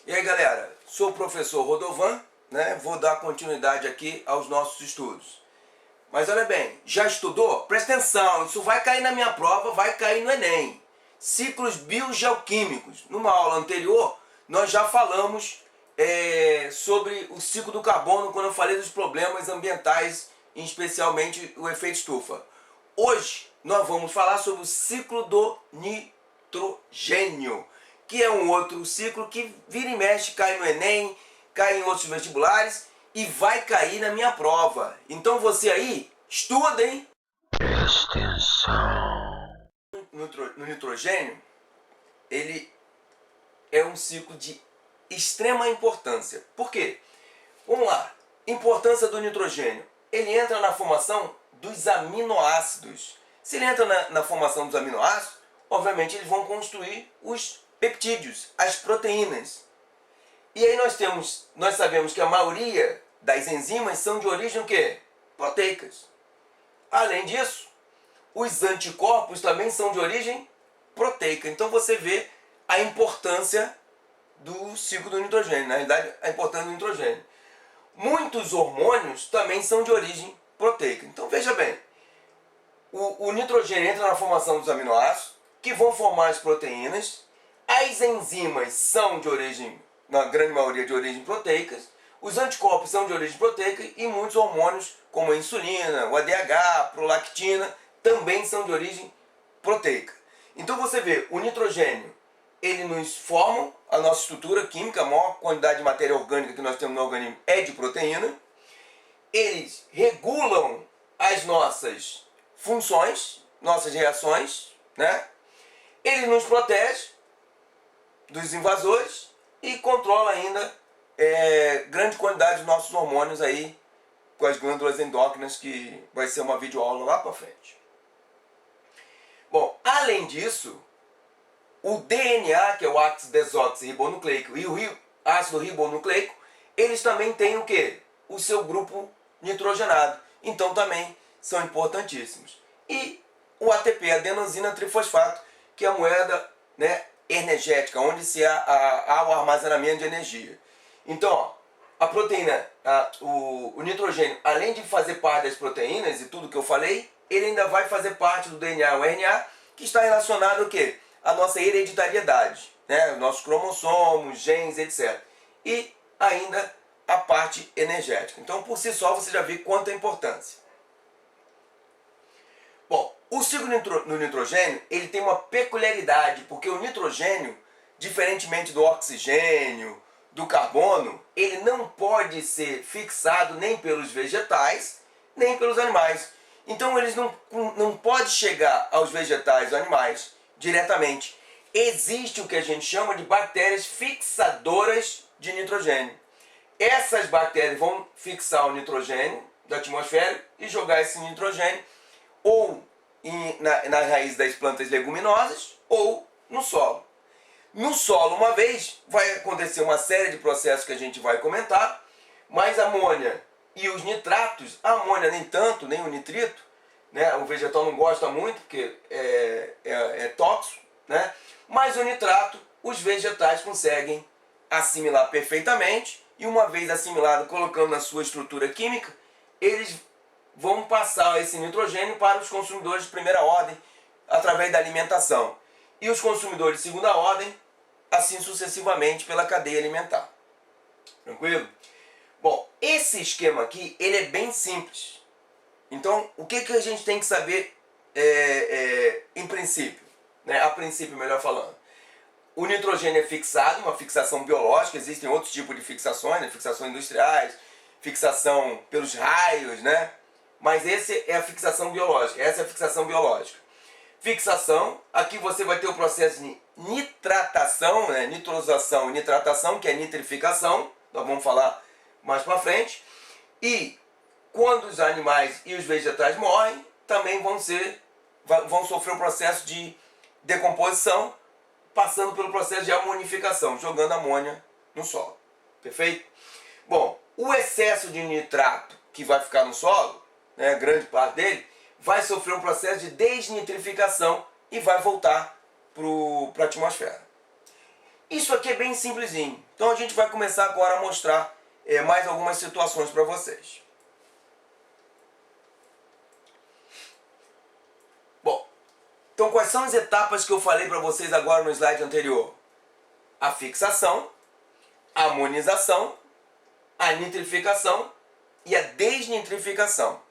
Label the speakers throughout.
Speaker 1: E aí galera, sou o professor Rodovan, né? Vou dar continuidade aqui aos nossos estudos. Mas olha bem, já estudou? Presta atenção, isso vai cair na minha prova, vai cair no Enem. Ciclos biogeoquímicos. Numa aula anterior, nós já falamos sobre o ciclo do carbono, quando eu falei dos problemas ambientais, especialmente o efeito estufa. Hoje, nós vamos falar sobre o ciclo do nitrogênio, que é um outro ciclo que vira e mexe, cai no Enem, cai em outros vestibulares e vai cair na minha prova. Então você aí, estuda, hein?
Speaker 2: Presta atenção.
Speaker 1: No nitrogênio, ele é um ciclo de extrema importância. Por quê? Vamos lá. Importância do nitrogênio. Ele entra na formação dos aminoácidos. Se ele entra na formação dos aminoácidos, obviamente eles vão construir os peptídeos, as proteínas. E aí nós sabemos que a maioria das enzimas são de origem o quê? Proteicas. Além disso, os anticorpos também são de origem proteica. Então você vê a importância do ciclo do nitrogênio, na realidade a importância do nitrogênio. Muitos hormônios também são de origem proteica. Então veja bem, o nitrogênio entra na formação dos aminoácidos, que vão formar as proteínas. As enzimas são de origem, na grande maioria, de origem proteicas. Os anticorpos são de origem proteica e muitos hormônios, como a insulina, o ADH, a prolactina, também são de origem proteica. Então você vê, o nitrogênio, ele nos forma a nossa estrutura química, a maior quantidade de matéria orgânica que nós temos no organismo é de proteína. Eles regulam as nossas funções, nossas reações, né? Ele nos protege dos invasores e controla ainda grande quantidade de nossos hormônios aí com as glândulas endócrinas, que vai ser uma videoaula lá para frente. Bom, além disso, o DNA, que é o ácido desoxirribonucleico, e o ácido ribonucleico, eles também têm o quê? O seu grupo nitrogenado. Então também são importantíssimos. E o ATP, adenosina trifosfato, que é a moeda, né, energética, onde se há o armazenamento de energia. Então, ó, a proteína, o nitrogênio, além de fazer parte das proteínas e tudo que eu falei, ele ainda vai fazer parte do DNA, o RNA, que está relacionado ao quê? A nossa hereditariedade, né? Nossos cromossomos, genes, etc. E ainda a parte energética. Então, por si só, você já vê quanta importância. Bom, o ciclo no nitrogênio, ele tem uma peculiaridade, porque o nitrogênio, diferentemente do oxigênio, do carbono, ele não pode ser fixado nem pelos vegetais, nem pelos animais. Então, eles não podem chegar aos vegetais ou animais diretamente. Existe o que a gente chama de bactérias fixadoras de nitrogênio. Essas bactérias vão fixar o nitrogênio da atmosfera e jogar esse nitrogênio ou na raiz das plantas leguminosas ou no solo. No solo, uma vez, vai acontecer uma série de processos que a gente vai comentar, mas a amônia e os nitratos, a amônia nem tanto, nem o nitrito, né? O vegetal não gosta muito porque é tóxico, né? Mas o nitrato, os vegetais conseguem assimilar perfeitamente, e uma vez assimilado, colocando na sua estrutura química, eles vão passar esse nitrogênio para os consumidores de primeira ordem através da alimentação. E os consumidores de segunda ordem, assim sucessivamente pela cadeia alimentar. Tranquilo? Bom, esse esquema aqui, ele é bem simples. Então, o que a gente tem que saber em princípio? Né? A princípio, melhor falando. O nitrogênio é fixado, uma fixação biológica. Existem outros tipos de fixações, né? Fixações industriais, fixação pelos raios, né? Mas essa é a fixação biológica. Essa é a fixação biológica. Fixação, aqui você vai ter o processo de nitratação, né? Nitrosização e nitratação, que é nitrificação. Nós vamos falar mais para frente. E quando os animais e os vegetais morrem, também vão sofrer um processo de decomposição, passando pelo processo de amonificação, jogando amônia no solo. Perfeito? Bom, o excesso de nitrato que vai ficar no solo, né, grande parte dele, vai sofrer um processo de desnitrificação e vai voltar para a atmosfera. Isso aqui é bem simplesinho. Então a gente vai começar agora a mostrar mais algumas situações para vocês. Bom, então quais são as etapas que eu falei para vocês agora no slide anterior? A fixação, a amonização, a nitrificação e a desnitrificação.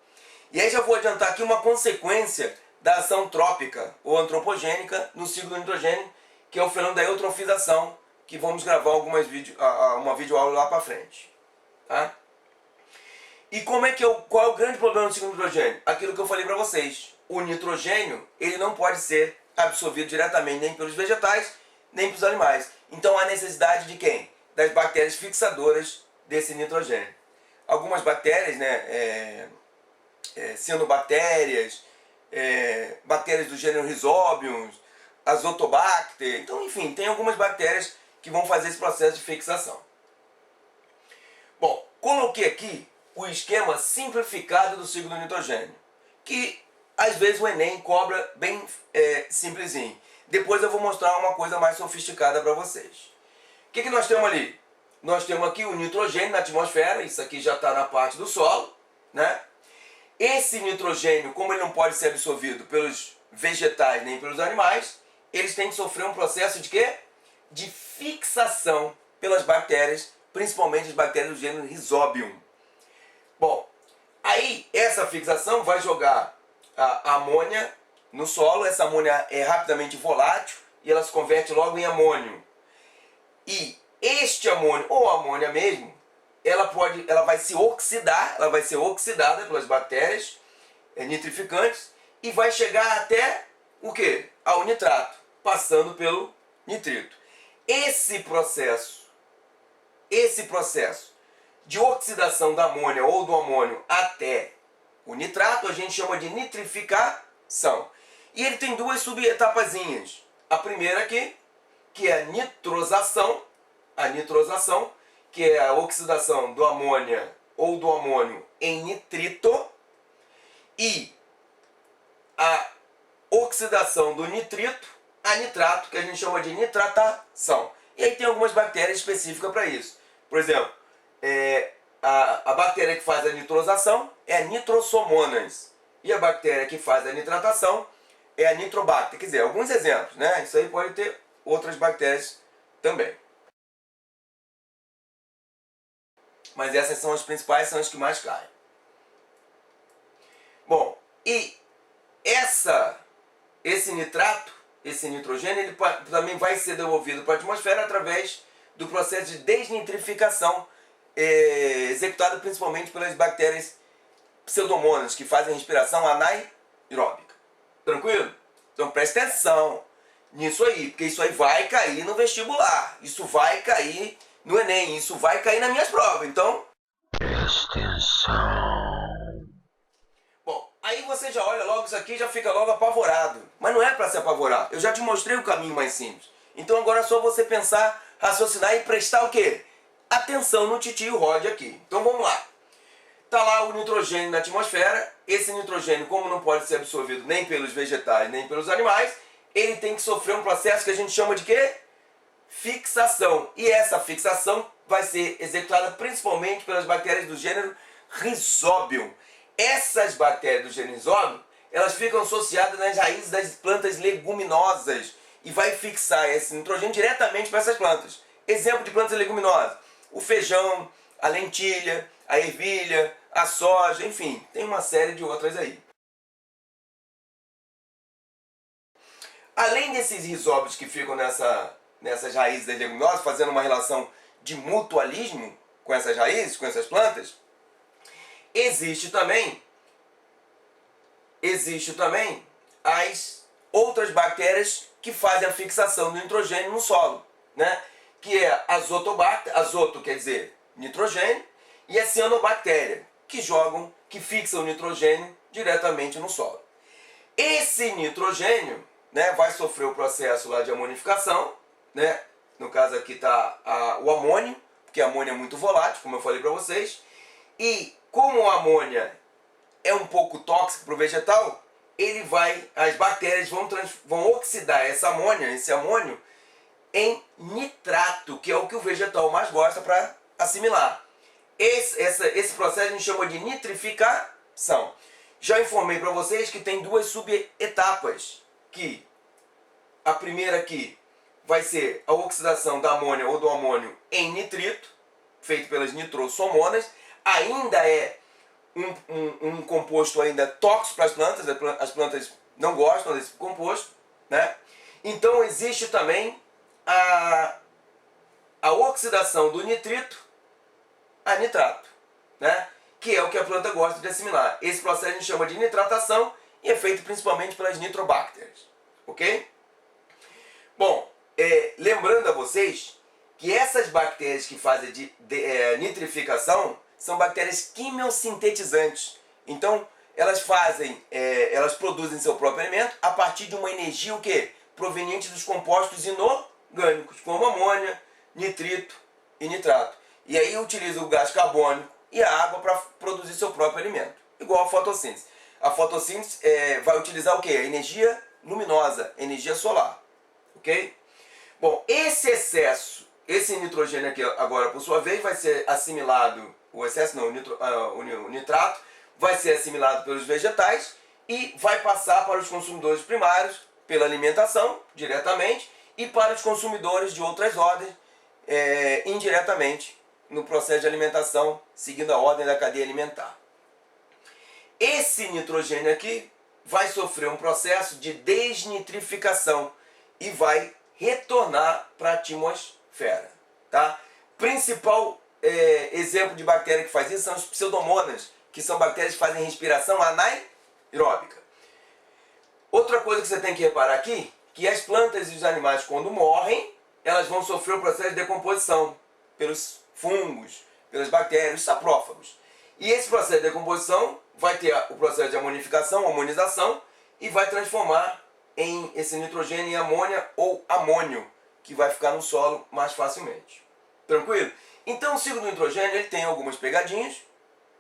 Speaker 1: E aí já vou adiantar aqui uma consequência da ação trópica ou antropogênica no ciclo do nitrogênio, que é o fenômeno da eutrofização, que vamos gravar uma videoaula lá para frente. Tá? E qual é o grande problema do ciclo do nitrogênio? Aquilo que eu falei para vocês. O nitrogênio ele não pode ser absorvido diretamente nem pelos vegetais, nem pelos animais. Então há necessidade de quem? Das bactérias fixadoras desse nitrogênio. Algumas bactérias, né, cianobactérias, bactérias do gênero Rhizobium, Azotobacter. Então, enfim, tem algumas bactérias que vão fazer esse processo de fixação. Bom, coloquei aqui o esquema simplificado do ciclo do nitrogênio, que às vezes o Enem cobra bem simplesinho. Depois eu vou mostrar uma coisa mais sofisticada para vocês. O que nós temos ali? Nós temos aqui o nitrogênio na atmosfera, isso aqui já está na parte do solo, né? Esse nitrogênio, como ele não pode ser absorvido pelos vegetais nem pelos animais, eles têm que sofrer um processo de quê? De fixação pelas bactérias, principalmente as bactérias do gênero Rhizobium. Bom, aí essa fixação vai jogar a amônia no solo. Essa amônia é rapidamente volátil e ela se converte logo em amônio. E este amônio, ou amônia mesmo, ela vai se oxidar, ela vai ser oxidada pelas bactérias nitrificantes e vai chegar até o quê? Ao nitrato, passando pelo nitrito. Esse processo de oxidação da amônia ou do amônio até o nitrato a gente chama de nitrificação. E ele tem duas subetapazinhas. A primeira aqui, que é a nitrosação, que é a oxidação do amônia ou do amônio em nitrito, e a oxidação do nitrito a nitrato, que a gente chama de nitratação. E aí tem algumas bactérias específicas para isso. Por exemplo, a bactéria que faz a nitrosação é a Nitrosomonas, e a bactéria que faz a nitratação é a Nitrobacter. Quer dizer, alguns exemplos, né? Isso aí pode ter outras bactérias também. Mas essas são as principais, são as que mais caem. Bom, e esse nitrato, esse nitrogênio, ele também vai ser devolvido para a atmosfera através do processo de desnitrificação, executado principalmente pelas bactérias pseudomonas, que fazem respiração anaeróbica. Tranquilo? Então preste atenção nisso aí, porque isso aí vai cair no vestibular, isso vai cair no Enem, isso vai cair nas minhas provas, então...
Speaker 2: Preste atenção.
Speaker 1: Bom, aí você já olha logo isso aqui e já fica logo apavorado. Mas não é para se apavorar, eu já te mostrei o caminho mais simples. Então agora é só você pensar, raciocinar e prestar o quê? Atenção no titio Rod aqui. Então vamos lá. Está lá o nitrogênio na atmosfera. Esse nitrogênio, como não pode ser absorvido nem pelos vegetais nem pelos animais, ele tem que sofrer um processo que a gente chama de quê? Fixação. E essa fixação vai ser executada principalmente pelas bactérias do gênero Rhizobium. Essas bactérias do gênero Rhizobium, elas ficam associadas nas raízes das plantas leguminosas e vai fixar esse nitrogênio diretamente para essas plantas. Exemplo de plantas leguminosas: o feijão, a lentilha, a ervilha, a soja, enfim, tem uma série de outras aí. Além desses rizóbios que ficam nessas raízes das leguminosas, fazendo uma relação de mutualismo com essas raízes, com essas plantas, existe também as outras bactérias que fazem a fixação do nitrogênio no solo, né? Que é a Azotobacter, azoto quer dizer nitrogênio, e a cianobactéria, que fixam o nitrogênio diretamente no solo. Esse nitrogênio, né, vai sofrer o processo lá de amonificação, né? No caso aqui está o amônio, porque a amônia é muito volátil, como eu falei para vocês, e como a amônia é um pouco tóxica para o vegetal, as bactérias vão oxidar essa amônia, esse amônio, em nitrato, que é o que o vegetal mais gosta para assimilar. Esse processo a gente chama de nitrificação. Já informei para vocês que tem duas subetapas, que a primeira aqui vai ser a oxidação da amônia ou do amônio em nitrito, feito pelas nitrossomonas. Ainda é um composto ainda tóxico para as plantas não gostam desse composto, né? Então existe também a oxidação do nitrito a nitrato, né? Que é o que a planta gosta de assimilar. Esse processo a gente chama de nitratação e é feito principalmente pelas nitrobactérias, ok? Bom, lembrando a vocês que essas bactérias que fazem nitrificação são bactérias quimiosintetizantes. Então, elas produzem seu próprio alimento a partir de uma energia o quê? Proveniente dos compostos inorgânicos, como amônia, nitrito e nitrato. E aí utiliza o gás carbônico e a água para produzir seu próprio alimento, igual a fotossíntese. A fotossíntese vai utilizar o quê? A energia luminosa, energia solar, ok? Bom, esse nitrogênio aqui agora, por sua vez, vai ser assimilado, o nitrato vai ser assimilado pelos vegetais e vai passar para os consumidores primários pela alimentação, diretamente, e para os consumidores de outras ordens, indiretamente, no processo de alimentação, seguindo a ordem da cadeia alimentar. Esse nitrogênio aqui vai sofrer um processo de desnitrificação e vai retornar para a atmosfera, tá? Principal exemplo de bactéria que faz isso são as pseudomonas, que são bactérias que fazem respiração anaeróbica. Outra coisa que você tem que reparar aqui, que as plantas e os animais, quando morrem, elas vão sofrer o processo de decomposição pelos fungos, pelas bactérias, os saprófagos. E esse processo de decomposição vai ter o processo de amonificação, amonização, e vai transformar esse nitrogênio em amônia ou amônio, que vai ficar no solo mais facilmente. Tranquilo? Então o ciclo do nitrogênio ele tem algumas pegadinhas,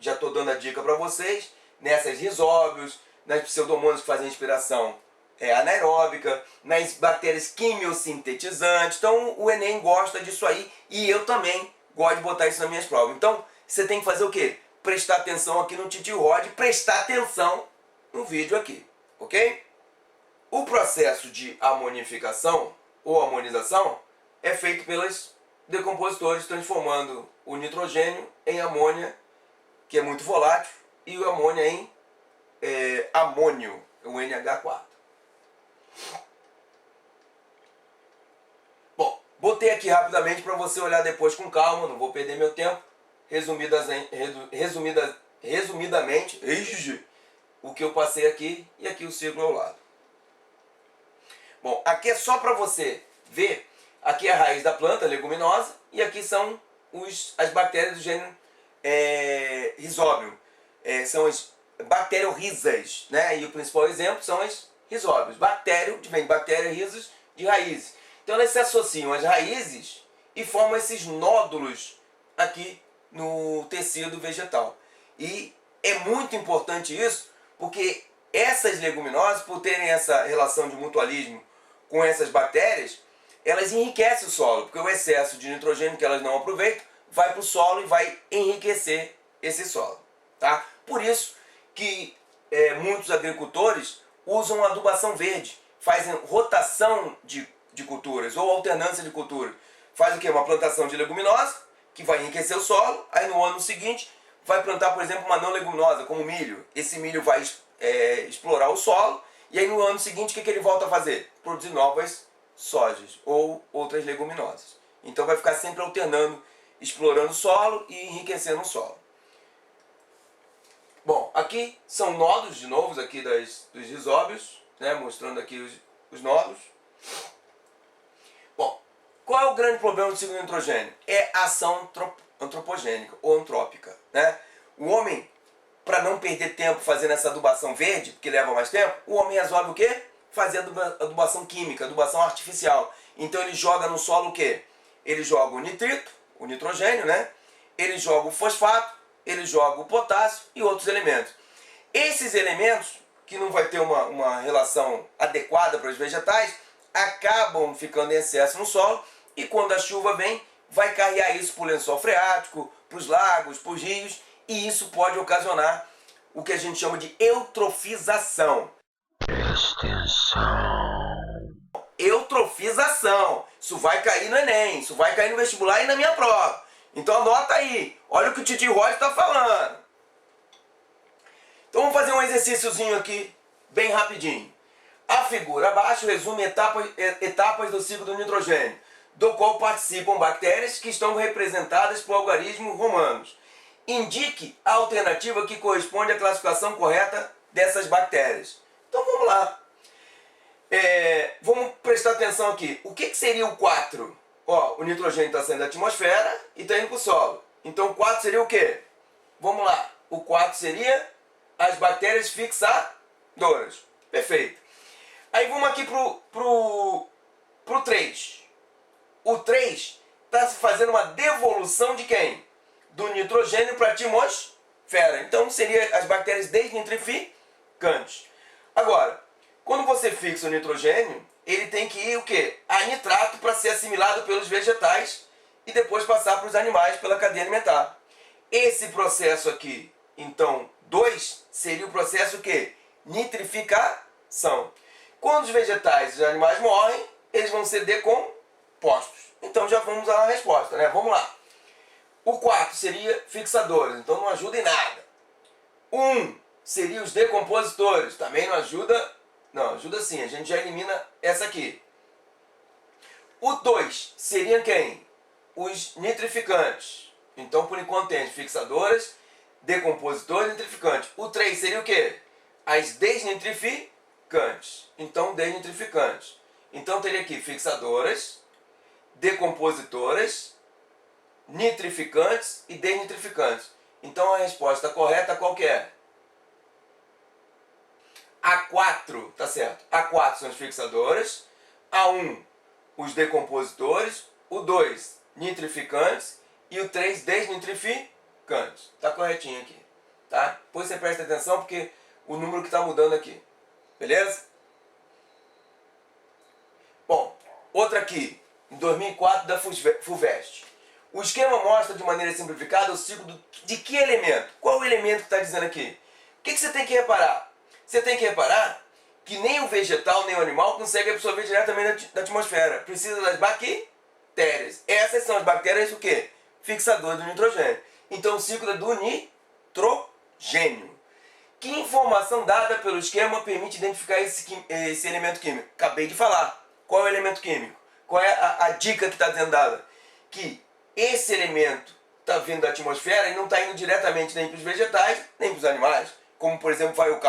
Speaker 1: já estou dando a dica para vocês, nessas rizóbios, nas pseudomonas que fazem respiração anaeróbica, nas bactérias quimiosintetizantes. Então o Enem gosta disso aí e eu também gosto de botar isso nas minhas provas. Então você tem que fazer o quê? Prestar atenção aqui no Titio Rod, prestar atenção no vídeo aqui, ok? O processo de amonificação ou amonização é feito pelos decompositores, transformando o nitrogênio em amônia, que é muito volátil, e o amônia em amônio, o NH4. Bom, botei aqui rapidamente para você olhar depois com calma, não vou perder meu tempo. Resumidamente, o que eu passei aqui e aqui o ciclo ao lado. Bom, aqui é só para você ver, aqui é a raiz da planta leguminosa e aqui são as bactérias do gênero rizóbio. São as bacteriorrizas, né? E o principal exemplo são as rizóbios. Vem de bacteriorrizas de raízes. Então elas se associam às raízes e formam esses nódulos aqui no tecido vegetal. E é muito importante isso, porque essas leguminosas, por terem essa relação de mutualismo com essas bactérias, elas enriquecem o solo, porque o excesso de nitrogênio que elas não aproveitam vai para o solo e vai enriquecer esse solo, tá? Por isso que muitos agricultores usam adubação verde, fazem rotação de culturas ou alternância de culturas. Faz o quê? Uma plantação de leguminosa, que vai enriquecer o solo, aí no ano seguinte vai plantar, por exemplo, uma não leguminosa, como milho. Esse milho vai explorar o solo, e aí no ano seguinte o que ele volta a fazer? Produzir novas sojas ou outras leguminosas. Então vai ficar sempre alternando, explorando o solo e enriquecendo o solo. Bom, aqui são nódulos de novo aqui dos rizóbios, né, mostrando aqui os nódulos. Bom, qual é o grande problema do ciclo do nitrogênio? É a ação antropogênica ou antrópica, né? O homem, para não perder tempo fazendo essa adubação verde, porque leva mais tempo, o homem resolve o quê? Fazer adubação química, adubação artificial. Então ele joga no solo o quê? Ele joga o nitrito, o nitrogênio, né? Ele joga o fosfato, ele joga o potássio e outros elementos. Esses elementos, que não vai ter uma relação adequada para os vegetais, acabam ficando em excesso no solo e quando a chuva vem, vai carregar isso para o lençol freático, para os lagos, para os rios, e isso pode ocasionar o que a gente chama de eutrofização.
Speaker 2: Extensão.
Speaker 1: Eutrofização. Isso vai cair no Enem, isso vai cair no vestibular e na minha prova. Então anota aí, olha o que o Titi Roy está falando. Então vamos fazer um exercíciozinho aqui, bem rapidinho. A figura abaixo resume etapas do ciclo do nitrogênio, do qual participam bactérias que estão representadas por algarismos romanos. Indique a alternativa que corresponde à classificação correta dessas bactérias. Então vamos lá. Vamos prestar atenção aqui. O que seria o 4? Ó, o nitrogênio está saindo da atmosfera e está indo para o solo. Então o 4 seria o quê? Vamos lá. O 4 seria as bactérias fixadoras. Perfeito. Aí vamos aqui pro 3. O 3 está fazendo uma devolução de quem? Do nitrogênio para a atmosfera. Então seria as bactérias desnitrificantes. Agora, quando você fixa o nitrogênio, ele tem que ir o quê? A nitrato para ser assimilado pelos vegetais e depois passar para os animais pela cadeia alimentar. Esse processo aqui, então, 2, seria o processo que? Nitrificação. Quando os vegetais e os animais morrem, eles vão ser decompostos. Então já vamos à resposta, né? Vamos lá. O 4 seria fixadores, então não ajuda em nada. 1 seria os decompositores, também não ajuda. Não, ajuda sim, a gente já elimina essa aqui. O 2 seria quem? Os nitrificantes. Então por enquanto tem fixadores, decompositores e nitrificantes. O 3 seria o quê? As desnitrificantes. Então desnitrificantes. Então teria aqui fixadoras, decompositoras, nitrificantes e desnitrificantes. Então a resposta correta qual que é? A4, tá certo? A4 são as fixadoras, A1 os decompositores, o 2 nitrificantes e o 3 desnitrificantes. Tá corretinho aqui, tá? Depois você presta atenção porque o número que está mudando aqui. Beleza? Bom, outra aqui, em 2004 da FUVEST. O esquema mostra de maneira simplificada o ciclo de que elemento? Qual o elemento que está dizendo aqui? O que você tem que reparar? Você tem que reparar que nem o vegetal nem o animal consegue absorver diretamente da atmosfera. Precisa das bactérias. Essas são as bactérias o quê? Fixadoras do nitrogênio. Então o ciclo é do nitrogênio. Que informação dada pelo esquema permite identificar esse elemento químico? Acabei de falar. Qual é o elemento químico? Qual é a dica que está sendo dada? Que esse elemento está vindo da atmosfera e não está indo diretamente nem para os vegetais, nem para os animais. Como, por exemplo, vai o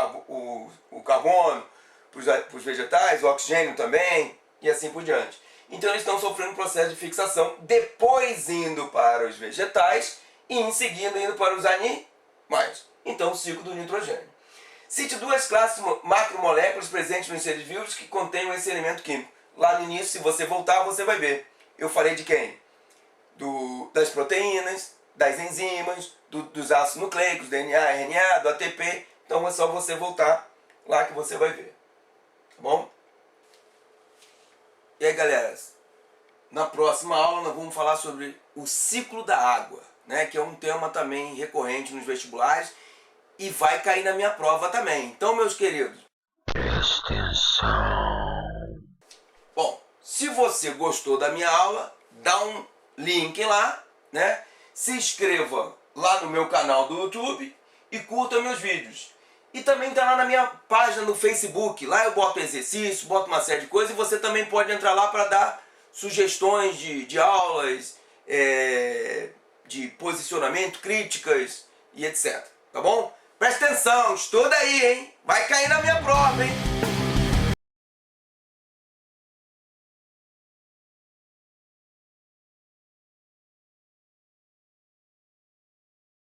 Speaker 1: carbono para os vegetais, o oxigênio também, e assim por diante. Então eles estão sofrendo um processo de fixação, depois indo para os vegetais e em seguida indo para os animais. Então o ciclo do nitrogênio. Cite 2 classes macromoléculas presentes nos seres vivos que contenham esse elemento químico. Lá no início, se você voltar, você vai ver. Eu falei de quem? Das proteínas, das enzimas, dos ácidos nucleicos, DNA, RNA, do ATP. Então é só você voltar lá que você vai ver. Tá bom? E aí, galera, na próxima aula nós vamos falar sobre o ciclo da água, né? Que é um tema também recorrente nos vestibulares e vai cair na minha prova também. Então, meus queridos,
Speaker 2: Extensão.
Speaker 1: bom, se você gostou da minha aula, dá um link lá, né? Se inscreva lá no meu canal do YouTube e curta meus vídeos. E também tá lá na minha página no Facebook. Lá eu boto exercício, boto uma série de coisas e você também pode entrar lá para dar sugestões de aulas, de posicionamento, críticas e etc. Tá bom? Presta atenção, estuda aí, hein? Vai cair na minha prova, hein?